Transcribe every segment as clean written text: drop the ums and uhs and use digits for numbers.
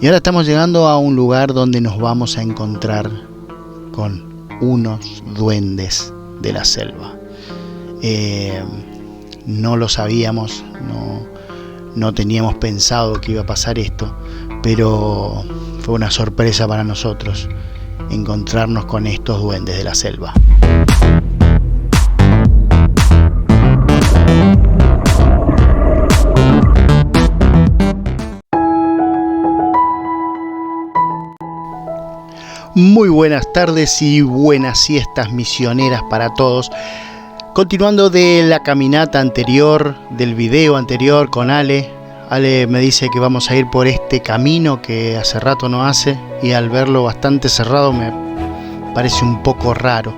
Y ahora estamos llegando a un lugar donde nos vamos a encontrar con unos duendes de la selva. No lo sabíamos, no teníamos pensado que iba a pasar esto, pero fue una sorpresa para nosotros encontrarnos con estos duendes de la selva. Muy buenas tardes y buenas siestas misioneras para todos. Continuando de la caminata anterior, del video anterior con Ale. Ale me dice que vamos a ir por este camino que hace rato no hace, y al verlo bastante cerrado me parece un poco raro,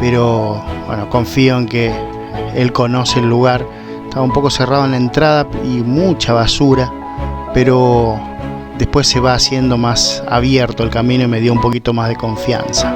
pero bueno, confío en que él conoce el lugar. Estaba un poco cerrado en la entrada y mucha basura, pero después se va haciendo más abierto el camino y me dio un poquito más de confianza.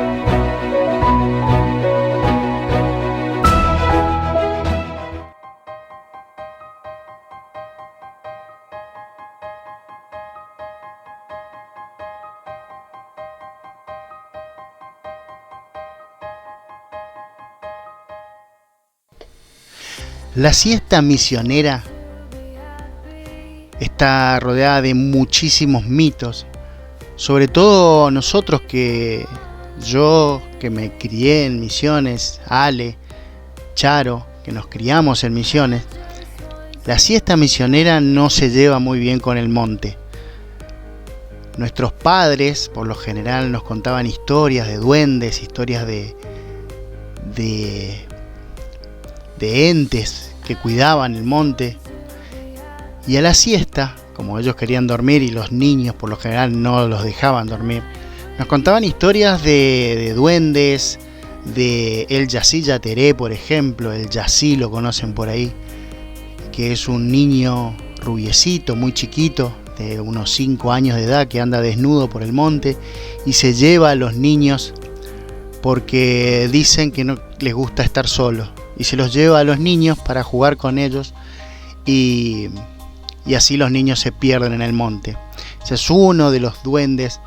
La siesta misionera está rodeada de muchísimos mitos, sobre todo nosotros yo que me crié en Misiones, Ale, Charo, que nos criamos en Misiones. La siesta misionera no se lleva muy bien con el monte. Nuestros padres, por lo general, nos contaban historias de duendes, historias de entes que cuidaban el monte. Y a la siesta, como ellos querían dormir y los niños por lo general no los dejaban dormir, nos contaban historias de duendes, de el Yací Yateré, por ejemplo. El Yací lo conocen por ahí, que es un niño rubiecito, muy chiquito, de unos 5 años de edad, que anda desnudo por el monte y se lleva a los niños porque dicen que no les gusta estar solos, y se los lleva a los niños para jugar con ellos, y así los niños se pierden en el monte. Ese es uno de los duendes,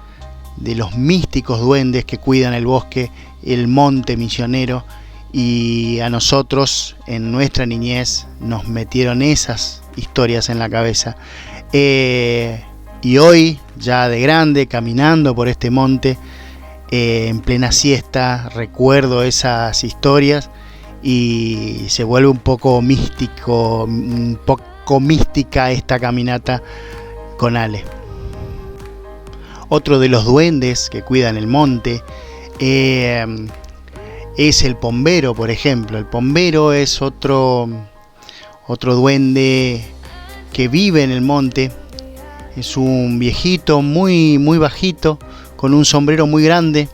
de los místicos duendes que cuidan el bosque, el monte misionero, y a nosotros en nuestra niñez nos metieron esas historias en la cabeza. Y hoy, ya de grande, caminando por este monte, en plena siesta, recuerdo esas historias y se vuelve un poco místico, un poco mística esta caminata con Ale. Otro de los duendes que cuidan el monte es el pombero, por ejemplo. El pombero es otro duende que vive en el monte. Es un viejito muy bajito, con un sombrero muy grande,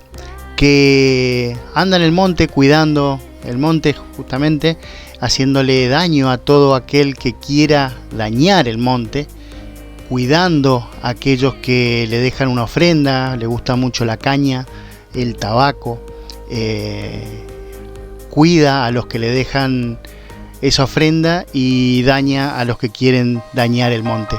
que anda en el monte cuidando el monte, justamente haciéndole daño a todo aquel que quiera dañar el monte, cuidando a aquellos que le dejan una ofrenda. Le gusta mucho la caña, el tabaco, cuida a los que le dejan esa ofrenda y daña a los que quieren dañar el monte.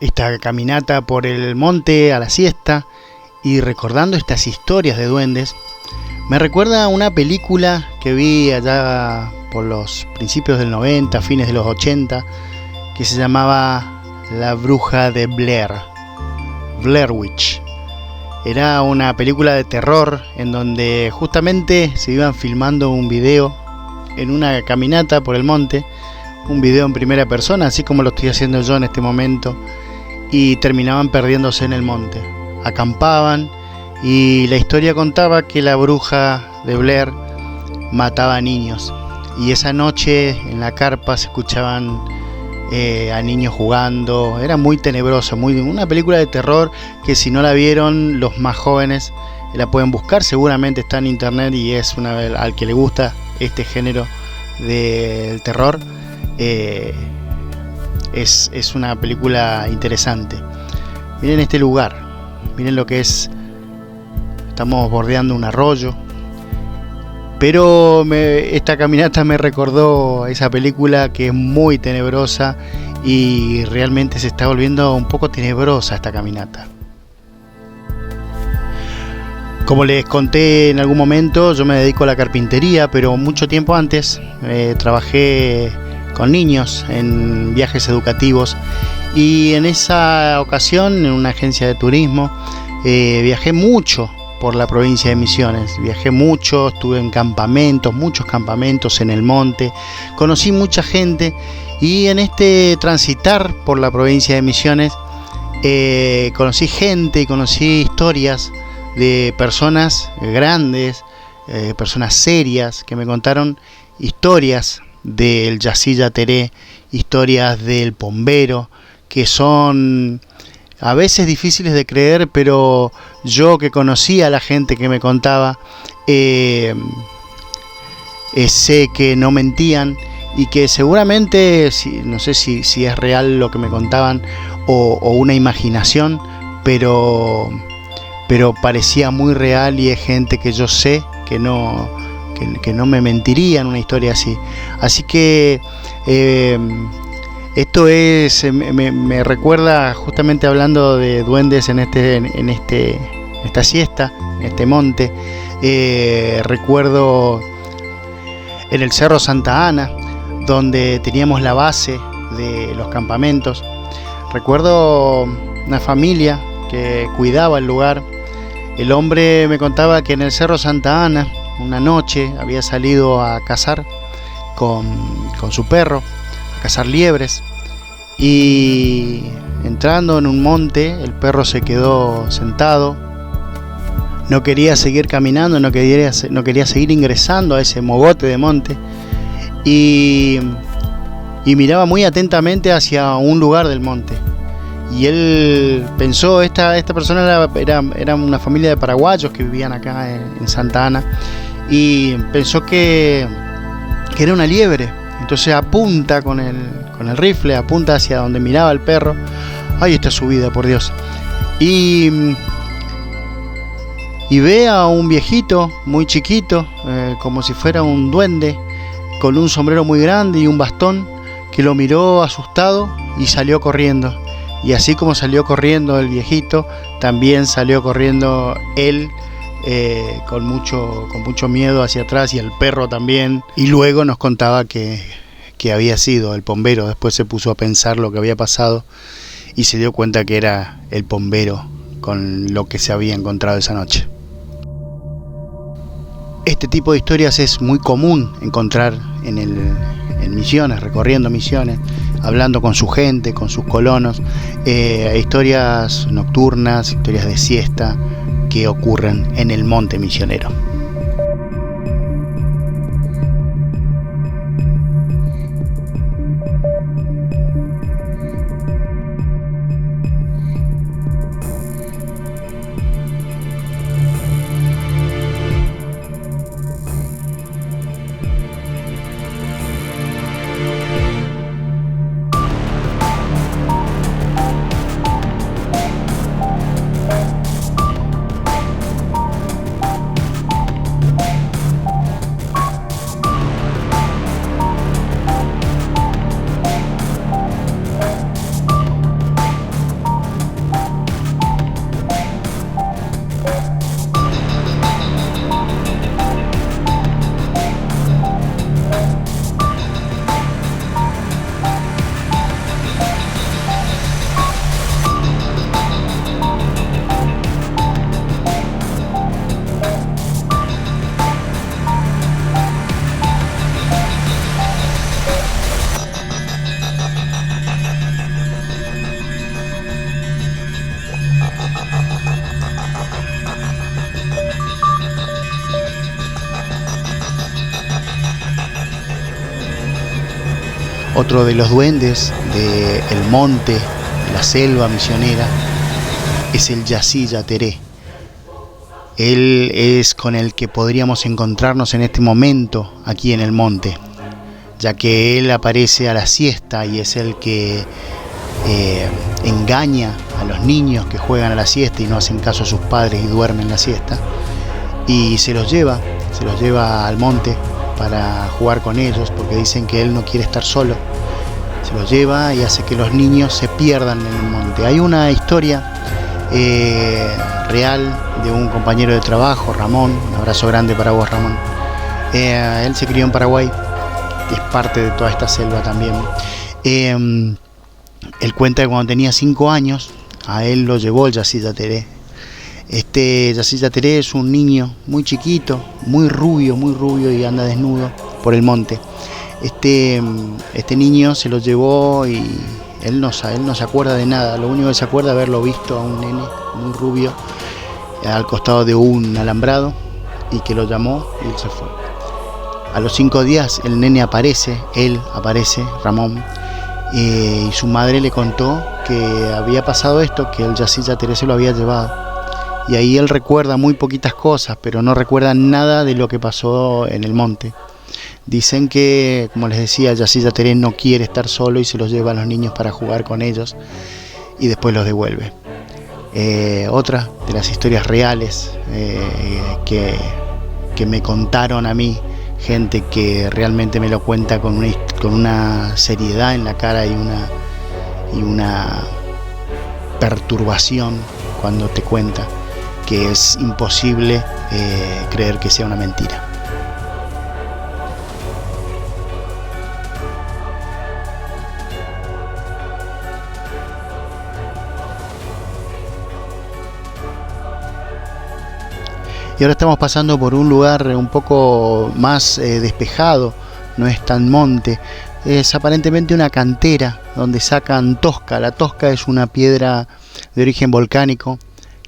Esta caminata por el monte a la siesta y recordando estas historias de duendes me recuerda a una película que vi allá por los principios del 90, fines de los 80, que se llamaba La Bruja de Blair, Blair Witch. Era una película de terror en donde justamente se iban filmando un video en una caminata por el monte, un video en primera persona, así como lo estoy haciendo yo en este momento, y terminaban perdiéndose en el monte. Acampaban y la historia contaba que la bruja de Blair mataba niños, y esa noche en la carpa se escuchaban a niños jugando. Era muy tenebrosa, una película de terror que, si no la vieron, los más jóvenes la pueden buscar, seguramente está en internet, y es al que le gusta este género del terror, es una película interesante. Miren este lugar, miren lo que es. Estamos bordeando un arroyo, pero esta caminata me recordó a esa película que es muy tenebrosa y realmente se está volviendo un poco tenebrosa esta caminata. Como les conté en algún momento, yo me dedico a la carpintería, pero mucho tiempo antes trabajé con niños en viajes educativos, y en esa ocasión en una agencia de turismo viajé mucho por la provincia de Misiones. Viajé mucho, estuve en campamentos, muchos campamentos en el monte, conocí mucha gente, y en este transitar por la provincia de Misiones conocí gente y conocí historias de personas grandes, personas serias, que me contaron historias del Yacilla Teré, historias del Pombero, que son a veces difíciles de creer, pero yo, que conocía a la gente que me contaba, sé que no mentían, y que seguramente, no sé si es real lo que me contaban o una imaginación, pero parecía muy real, y es gente que yo sé que no me mentiría en una historia así. Así que esto me recuerda, justamente hablando de duendes en esta siesta, en este monte, recuerdo en el Cerro Santa Ana, donde teníamos la base de los campamentos. Recuerdo una familia que cuidaba el lugar. El hombre me contaba que en el Cerro Santa Ana, una noche, había salido a cazar con su perro, a cazar liebres, y entrando en un monte, el perro se quedó sentado, no quería seguir caminando, no quería seguir ingresando a ese mogote de monte, y miraba muy atentamente hacia un lugar del monte. Y él pensó, esta persona era una familia de paraguayos que vivían acá en Santa Ana, y pensó que era una liebre. Entonces apunta con el rifle, apunta hacia donde miraba el perro. ¡Ay, esta subida, por Dios! Y ve a un viejito muy chiquito, como si fuera un duende, con un sombrero muy grande y un bastón, que lo miró asustado y salió corriendo. Y así como salió corriendo el viejito, también salió corriendo él, con mucho miedo hacia atrás, y el perro también. Y luego nos contaba que había sido el Pombero. Después se puso a pensar lo que había pasado y se dio cuenta que era el Pombero con lo que se había encontrado esa noche. Este tipo de historias es muy común encontrar en Misiones, recorriendo Misiones, hablando con su gente, con sus colonos, historias nocturnas, historias de siesta que ocurren en el monte misionero. Otro de los duendes del monte, de la selva misionera, es el Yacilla Teré. Él es con el que podríamos encontrarnos en este momento aquí en el monte. ya que él aparece a la siesta y es el que engaña a los niños que juegan a la siesta y no hacen caso a sus padres y duermen la siesta, y se los lleva al monte para jugar con ellos, porque dicen que él no quiere estar solo. Se los lleva y hace que los niños se pierdan en el monte. Hay una historia real de un compañero de trabajo, Ramón, un abrazo grande para vos, Ramón. Él se crió en Paraguay, es parte de toda esta selva también. Él cuenta que cuando tenía 5 años, a él lo llevó el Yacilla Teré. Este Yacilla Teré es un niño muy chiquito, muy rubio y anda desnudo por el monte. Este niño se lo llevó y él no se acuerda de nada. Lo único que se acuerda es haberlo visto a un nene muy rubio al costado de un alambrado y que lo llamó y él se fue. A los 5 días el nene aparece, Ramón, y su madre le contó que había pasado esto, que el Yacilla Teré se lo había llevado. Y ahí él recuerda muy poquitas cosas, pero no recuerda nada de lo que pasó en el monte. Dicen que, como les decía, el Yacilla Teré no quiere estar solo y se los lleva a los niños para jugar con ellos y después los devuelve. Otra de las historias reales que me contaron a mí, gente que realmente me lo cuenta con una seriedad en la cara y una perturbación cuando te cuenta, que es imposible creer que sea una mentira. Y ahora estamos pasando por un lugar un poco más despejado, no es tan monte, es aparentemente una cantera donde sacan tosca. La tosca es una piedra de origen volcánico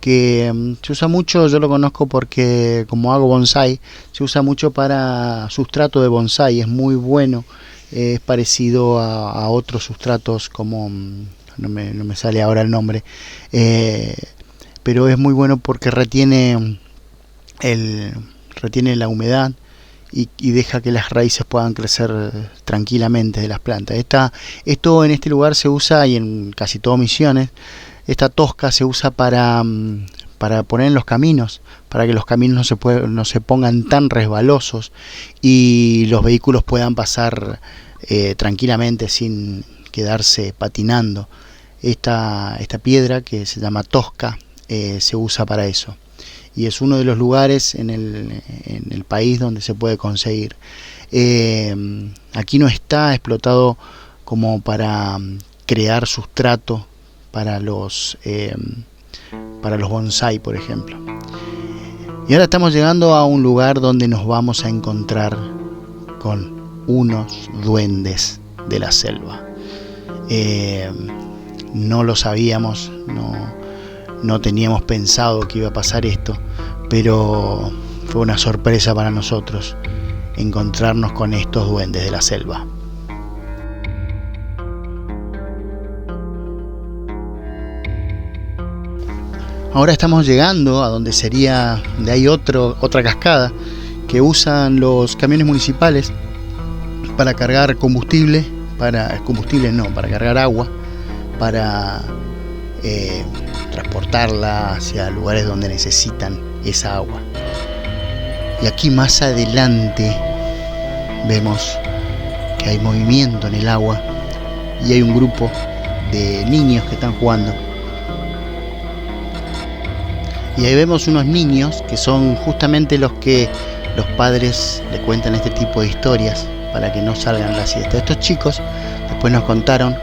que se usa mucho, yo lo conozco porque como hago bonsai, se usa mucho para sustrato de bonsai, es muy bueno, es parecido a otros sustratos como, no me sale ahora el nombre, pero es muy bueno porque retiene la humedad y deja que las raíces puedan crecer tranquilamente de las plantas. Esto en este lugar se usa, y en casi todo Misiones, esta tosca se usa para poner en los caminos, para que los caminos no se pongan tan resbalosos y los vehículos puedan pasar tranquilamente sin quedarse patinando. Esta piedra, que se llama tosca, se usa para eso. Y es uno de los lugares en el país donde se puede conseguir. Aquí no está explotado como para crear sustrato para los bonsai, por ejemplo. Y ahora estamos llegando a un lugar donde nos vamos a encontrar con unos duendes de la selva. No lo sabíamos, no teníamos pensado que iba a pasar esto, pero fue una sorpresa para nosotros encontrarnos con estos duendes de la selva. Ahora estamos llegando a donde hay otra cascada que usan los camiones municipales para cargar combustible, para cargar agua, para transportarla hacia lugares donde necesitan esa agua. Y aquí más adelante vemos que hay movimiento en el agua y hay un grupo de niños que están jugando. Y ahí vemos unos niños que son justamente los que los padres le cuentan este tipo de historias para que no salgan a la siesta. Estos chicos después nos contaron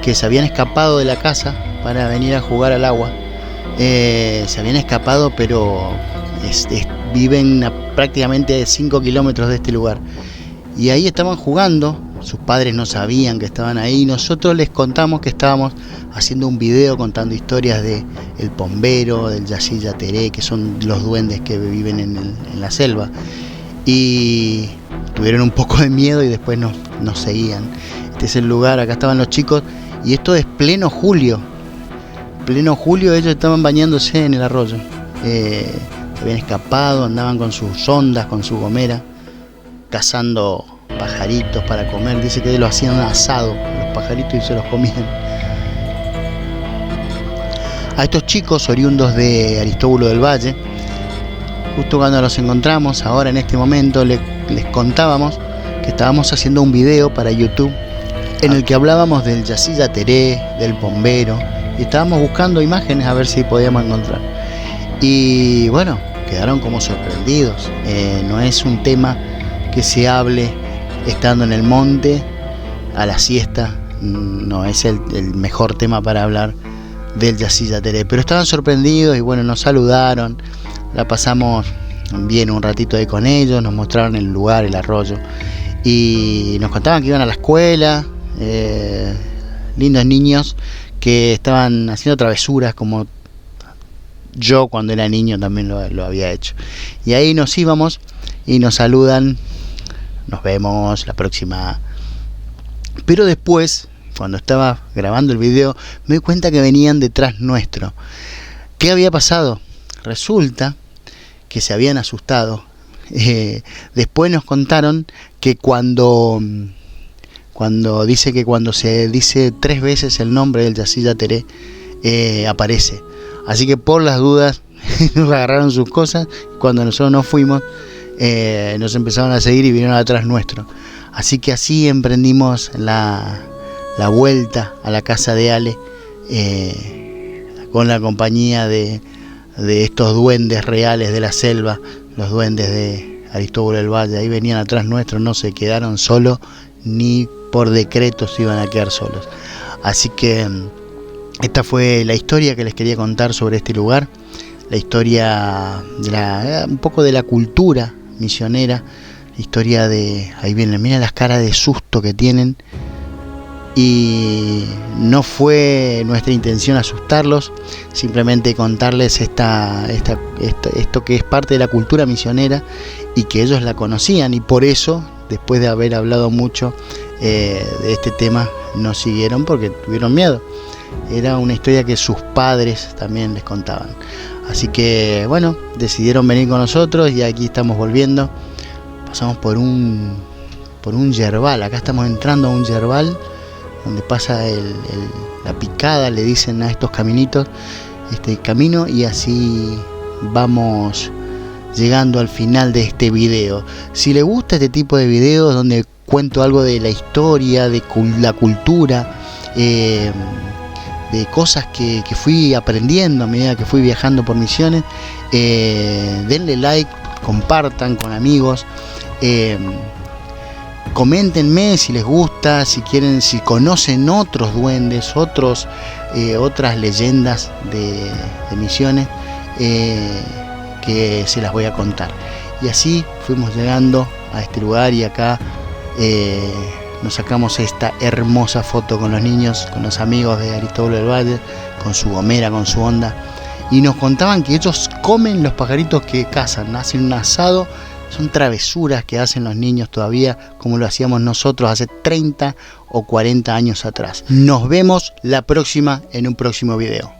que se habían escapado de la casa para venir a jugar al agua. Se habían escapado, pero viven a prácticamente 5 kilómetros de este lugar. Y ahí estaban jugando, sus padres no sabían que estaban ahí. Nosotros les contamos que estábamos haciendo un video contando historias de el pombero, del Yacilla Teré, que son los duendes que viven en la selva. Y tuvieron un poco de miedo y después nos seguían. Este es el lugar, acá estaban los chicos, y esto es pleno julio. Ellos estaban bañándose en el arroyo. Se habían escapado, andaban con sus sondas, con su gomera, cazando pajaritos para comer. Dice que lo hacían asado, los pajaritos, y se los comían. A estos chicos oriundos de Aristóbulo del Valle, justo cuando los encontramos, ahora en este momento, les contábamos que estábamos haciendo un video para YouTube en el que hablábamos del Yacilla Teré, del bombero, y estábamos buscando imágenes a ver si podíamos encontrar. Y bueno, quedaron como sorprendidos. No es un tema que se hable estando en el monte a la siesta, no es el mejor tema para hablar del Yacilla Teré, pero estaban sorprendidos y bueno, nos saludaron, la pasamos bien un ratito ahí con ellos, nos mostraron el lugar, el arroyo, y nos contaban que iban a la escuela, lindos niños que estaban haciendo travesuras como yo cuando era niño también lo había hecho. Y ahí nos íbamos y nos saludan, nos vemos la próxima. Pero después, cuando estaba grabando el video, me di cuenta que venían detrás nuestro. ¿Qué había pasado? Resulta que se habían asustado. Después nos contaron que cuando se dice 3 veces el nombre del Yacilla Teré, aparece. Así que por las dudas nos agarraron sus cosas. Cuando nosotros nos fuimos, nos empezaron a seguir y vinieron atrás nuestro. Así que así emprendimos la vuelta a la casa de Ale, con la compañía de estos duendes reales de la selva, los duendes de Aristóbulo del Valle. Ahí venían atrás nuestros, no se quedaron solos, ni por decreto se iban a quedar solos. Así que esta fue la historia que les quería contar sobre este lugar, la historia de un poco de la cultura misionera, la historia de, ahí vienen, miren las caras de susto que tienen, y no fue nuestra intención asustarlos, simplemente contarles esto que es parte de la cultura misionera y que ellos la conocían, y por eso, después de haber hablado mucho de este tema, no siguieron porque tuvieron miedo. Era una historia que sus padres también les contaban. Así que bueno, decidieron venir con nosotros y aquí estamos volviendo. Pasamos por un yerbal. Acá estamos entrando a un yerbal donde pasa la picada, le dicen a estos caminitos, este camino, y así vamos llegando al final de este video. Si les gusta este tipo de videos donde cuento algo de la historia, de la cultura, de cosas que fui aprendiendo a medida que fui viajando por Misiones, denle like, compartan con amigos, coméntenme si les gusta, si quieren, si conocen otros duendes, otras leyendas de Misiones, que se las voy a contar. Y así fuimos llegando a este lugar, y acá nos sacamos esta hermosa foto con los niños, con los amigos de Aristóbulo del Valle, con su gomera, con su onda, y nos contaban que ellos comen los pajaritos que cazan, hacen un asado. Son travesuras que hacen los niños todavía, como lo hacíamos nosotros hace 30 o 40 años atrás. Nos vemos la próxima en un próximo video.